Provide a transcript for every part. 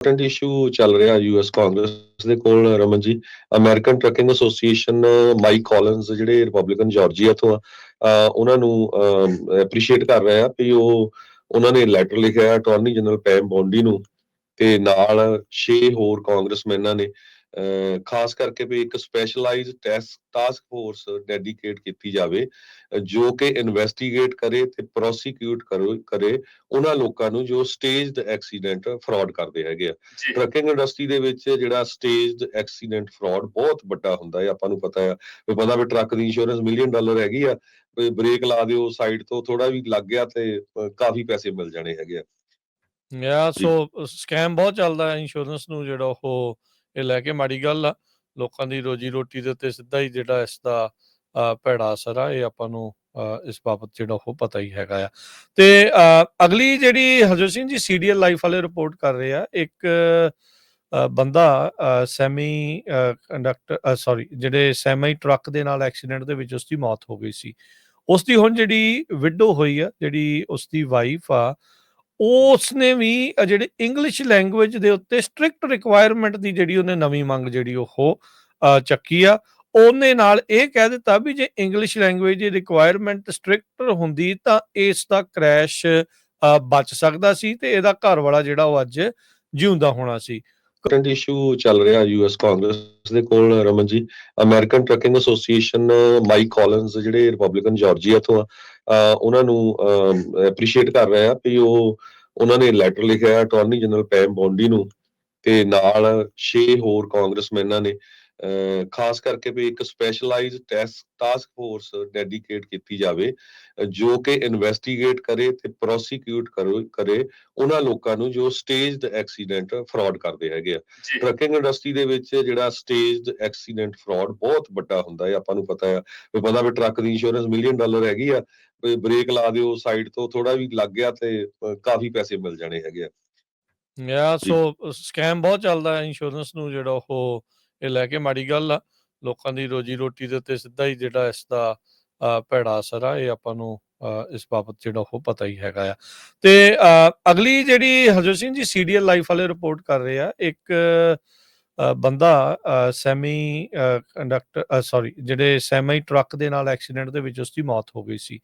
Important issue ਚੱਲ ਰਿਹਾ US Congress ਦੇ ਕੋਲ Raman ji. American trucking association mic ਕਾਲਿੰਸ ਜਿਹੜੇ ਰਿਪਬਲਿਕਨ ਜਾਰਜੀਆ ਤੋਂ ਆ, ਉਹਨਾਂ ਨੂੰ ਐਪਰੀਸ਼ੀਏਟ ਕਰ ਰਿਹਾ ਵੀ ਉਹਨਾਂ ਨੇ ਲੈਟਰ ਲਿਖਿਆ ਅਟਾਰਨੀ ਜਨਰਲ ਪੈਮ ਬੋਂਡੀ ਨੂੰ ਤੇ ਨਾਲ 6 ਹੋਰ ਕਾਂਗਰਸਮੈਨਾਂ ਨੇ, ਖਾਸ ਕਰਕੇ ਵੀ ਇੱਕ ਸਪੈਸ਼ਲਾਈਜ਼ਡ ਟਾਸਕ ਫੋਰਸ ਡੈਡੀਕੇਟ ਕੀਤੀ ਜਾਵੇ ਜੋ ਕਿ ਇਨਵੈਸਟੀਗੇਟ ਕਰੇ ਤੇ ਪ੍ਰੋਸੀਕਿਊਟ ਕਰੇ ਉਹਨਾਂ ਲੋਕਾਂ ਨੂੰ ਜੋ ਸਟੇਜਡ ਐਕਸੀਡੈਂਟ ਫਰਾਡ ਕਰਦੇ ਹੈਗੇ ਆ। ਜੀ ਟਰੱਕਿੰਗ ਇੰਡਸਟਰੀ ਦੇ ਵਿੱਚ ਜਿਹੜਾ ਸਟੇਜਡ ਐਕਸੀਡੈਂਟ ਫਰਾਡ ਬਹੁਤ ਵੱਡਾ ਹੁੰਦਾ ਹੈ, ਆਪਾਂ ਨੂੰ ਪਤਾ ਆ ਵੀ ਪਤਾ ਵੀ ਟਰੱਕ ਦੀ ਇੰਸ਼ੋਰੈਂਸ $1 ਮਿਲੀਅਨ ਹੈਗੀ ਆ, ਬ੍ਰੇਕ ਲਾ ਦਿਓ ਸਾਈਡ ਤੋਂ ਥੋੜਾ ਵੀ ਲੱਗ ਗਿਆ ਤੇ ਕਾਫੀ ਪੈਸੇ ਮਿਲ ਜਾਣੇ ਹੈਗੇ ਆ ਜੀ। ਸੋ ਸਕੈਮ ਬਹੁਤ ਚੱਲਦਾ ਇੰਸ਼ੋਰੈਂਸ ਨੂੰ ਜਿਹੜਾ ਉਹ ਇਹ ਲੈ ਕੇ ਮਾੜੀ ਗੱਲ ਆ। ਲੋਕਾਂ ਦੀ ਰੋਜੀ ਰੋਟੀ ਦੇ ਉੱਤੇ ਸਿੱਧਾ ਹੀ ਜਿਹੜਾ ਇਸ ਦਾ ਭੈੜਾ ਅਸਰ ਆ, ਇਹ ਆਪਾਂ ਨੂੰ ਇਸ ਬਾਬਤ ਜਿਹੜਾ ਉਹ ਪਤਾ ਹੀ ਹੈਗਾ ਆ। ਤੇ ਅਗਲੀ ਜਿਹੜੀ ਹਰਜੋਤ ਸਿੰਘ ਜੀ ਸੀਡੀਐਲ ਲਾਈਫ ਵਾਲੇ ਰਿਪੋਰਟ ਕਰ ਰਹੇ ਆ, ਇੱਕ ਬੰਦਾ ਸੈਮੀ ਕੰਡਕਟਰ ਜਿਹੜੇ ਸੈਮੀ ਟਰੱਕ ਦੇ ਨਾਲ ਐਕਸੀਡੈਂਟ ਦੇ ਵਿੱਚ ਉਸਦੀ ਮੌਤ ਹੋ ਗਈ ਸੀ। ਉਸਦੀ ਹੁਣ ਜਿਹੜੀ ਵਿਡੋ ਹੋਈ ਆ, ਜਿਹੜੀ ਉਸਦੀ ਵਾਈਫ ਆ, ਉਸਨੇ ਵੀ ਜਿਹੜੇ ਇੰਗਲਿਸ਼ ਲੈਂਗੁਏਜ ਦੇ ਉੱਤੇ ਸਟ੍ਰਿਕਟ ਰਿਕੁਆਇਰਮੈਂਟ ਦੀ ਜਿਹੜੀ ਉਹਨੇ ਨਵੀਂ ਮੰਗ ਜਿਹੜੀ ਉਹ ਚੱਕੀ ਆ। ਉਹਨੇ ਨਾਲ ਇਹ ਕਹਿ ਦਿੱਤਾ ਵੀ ਜੇ ਇੰਗਲਿਸ਼ ਲੈਂਗੁਏਜ ਦੀ ਰਿਕੁਆਇਰਮੈਂਟ ਸਟ੍ਰਿਕਟ ਹੁੰਦੀ ਤਾਂ ਇਸ ਦਾ ਕ੍ਰੈਸ਼ ਬਚ ਸਕਦਾ ਸੀ ਤੇ ਇਹਦਾ ਘਰ ਵਾਲਾ ਜਿਹੜਾ ਉਹ ਅੱਜ ਜਿਉਂਦਾ ਹੋਣਾ ਸੀ। ਇੰਪੋਰਟੈਂਟ ਇਸ਼ੂ ਚੱਲ ਰਿਹਾ ਯੂਐਸ ਕਾਂਗਰਸ ਦੇ ਕੋਲ Raman ji. American trucking association mic ਕਾਲਿੰਸ ਜਿਹੜੇ ਰਿਪਬਲਿਕਨ ਜਾਰਜੀਆ ਤੋਂ ਆ, ਉਹਨਾਂ ਨੂੰ ਐਪਰੀਸ਼ੀਏਟ ਕਰ ਰਿਹਾ ਵੀ ਉਹਨਾਂ ਨੇ ਲੈਟਰ ਲਿਖਿਆ ਅਟਾਰਨੀ ਜਨਰਲ ਪੈਮ ਬੋਂਡੀ ਨੂੰ ਤੇ ਨਾਲ 6 ਹੋਰ ਕਾਂਗਰਸਮੈਨਾਂ ਨੇ, ਖਾਸ ਕਰਕੇ ਵੀ ਇੱਕ ਸਪੈਸ਼ਲਾਈਜ਼ਡ ਟਾਸਕ ਫੋਰਸ ਡੈਡੀਕੇਟ ਕੀਤੀ ਜਾਵੇ ਜੋ ਕਿ ਇਨਵੈਸਟੀਗੇਟ ਕਰੇ ਤੇ ਪ੍ਰੋਸੀਕਿਊਟ ਕਰੇ ਉਹਨਾਂ ਲੋਕਾਂ ਨੂੰ ਜੋ ਸਟੇਜਡ ਐਕਸੀਡੈਂਟ ਫਰਾਡ ਕਰਦੇ ਹੈਗੇ ਆ। ਜੀ ਟਰੱਕਿੰਗ ਇੰਡਸਟਰੀ ਦੇ ਵਿੱਚ ਜਿਹੜਾ ਸਟੇਜਡ ਐਕਸੀਡੈਂਟ ਫਰਾਡ ਬਹੁਤ ਵੱਡਾ ਹੁੰਦਾ ਹੈ, ਆਪਾਂ ਨੂੰ ਪਤਾ ਆ ਵੀ ਪਤਾ ਵੀ ਟਰੱਕ ਦੀ ਇੰਸ਼ੋਰੈਂਸ $1 ਮਿਲੀਅਨ ਹੈਗੀ ਆ, ਬ੍ਰੇਕ ਲਾ ਦਿਓ ਸਾਈਡ ਤੋਂ ਥੋੜਾ ਵੀ ਲੱਗ ਗਿਆ ਤੇ ਕਾਫੀ ਪੈਸੇ ਮਿਲ ਜਾਣੇ ਹੈਗੇ ਆ ਜੀ। ਸੋ ਸਕੈਮ ਬਹੁਤ ਚੱਲਦਾ ਇੰਸ਼ੋਰੈਂਸ ਨੂੰ ਜਿਹੜਾ ਉਹ ਇਹ ਲੈ ਕੇ ਮਾੜੀ ਗੱਲ ਆ। ਲੋਕਾਂ ਦੀ ਰੋਜੀ ਰੋਟੀ ਦੇ ਉੱਤੇ ਸਿੱਧਾ ਹੀ ਜਿਹੜਾ ਇਸ ਦਾ ਭੈੜਾ ਅਸਰ ਆ, ਇਹ ਆਪਾਂ ਨੂੰ ਇਸ ਬਾਬਤ ਜਿਹੜਾ ਉਹ ਪਤਾ ਹੀ ਹੈਗਾ ਆ। ਤੇ ਅਗਲੀ ਜਿਹੜੀ ਹਰਜੋਤ ਸਿੰਘ ਜੀ ਸੀਡੀਐਲ ਲਾਈਫ ਵਾਲੇ ਰਿਪੋਰਟ ਕਰ ਰਹੇ ਆ, ਇੱਕ ਬੰਦਾ ਸੈਮੀ ਕੰਡਕਟਰ ਜਿਹੜੇ ਸੈਮੀ ਟਰੱਕ ਦੇ ਨਾਲ ਐਕਸੀਡੈਂਟ ਦੇ ਵਿੱਚ ਉਸਦੀ ਮੌਤ ਹੋ ਗਈ ਸੀ।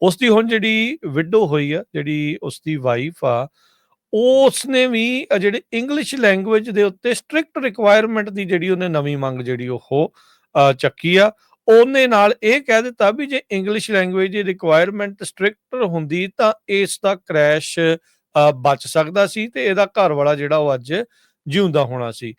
ਉਸਦੀ ਹੁਣ ਜਿਹੜੀ ਵਿਡੋ ਹੋਈ ਆ, ਜਿਹੜੀ ਉਸਦੀ ਵਾਈਫ ਆ, ਉਸਨੇ ਵੀ ਜਿਹੜੇ ਇੰਗਲਿਸ਼ ਲੈਂਗੁਏਜ ਦੇ ਉੱਤੇ ਸਟ੍ਰਿਕਟ ਰਿਕੁਆਇਰਮੈਂਟ ਦੀ ਜਿਹੜੀ ਉਹਨੇ ਨਵੀਂ ਮੰਗ ਜਿਹੜੀ ਉਹ ਚੱਕੀ ਆ। ਉਹਨੇ ਨਾਲ ਇਹ ਕਹਿ ਦਿੱਤਾ ਵੀ ਜੇ ਇੰਗਲਿਸ਼ ਲੈਂਗੁਏਜ ਦੀ ਰਿਕੁਆਇਰਮੈਂਟ ਸਟ੍ਰਿਕਟ ਹੁੰਦੀ ਤਾਂ ਇਸ ਦਾ ਕ੍ਰੈਸ਼ ਬਚ ਸਕਦਾ ਸੀ ਤੇ ਇਹਦਾ ਘਰ ਵਾਲਾ ਜਿਹੜਾ ਉਹ ਅੱਜ ਜਿਉਂਦਾ ਹੋਣਾ ਸੀ।